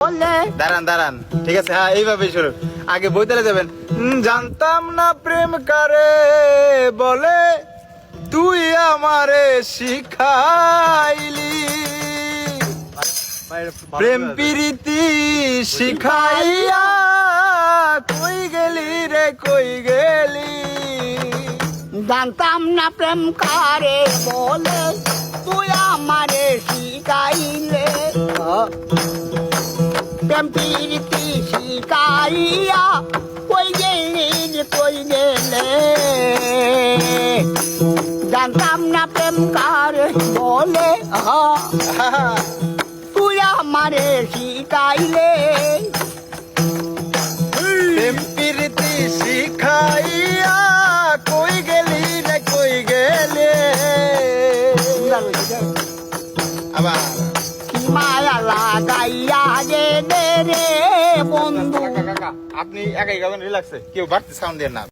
দাঁড়ান দাঁড়ান, ঠিক আছে, হ্যাঁ এইভাবে শুরু। আগে বইতলে যাবেন। জানতাম না প্রেম কারে বলে, তুই আমারে শিখাইলি, প্রেম প্রীতি শিখাইয়া কই গেলি রে কই গেলি। জানতাম না প্রেম কারে বলে, তুই আমারে শিখাইলে, প্রেম প্রীতি শিখাইয়া কই গেলি কই গেলে। জানতাম না প্রেম কারে বলে, তুই আমারে শিখাইলে, প্রেম প্রীতি শিখাইয়া কই গেলি রে কই গেলে। আবার কি মায়া লাগাইয়া গে দে রে বন্ধু। আপনি একাই গাবেন, রিল্যাক্সে, কেউ বাড়তি সাউন্ড দেন না।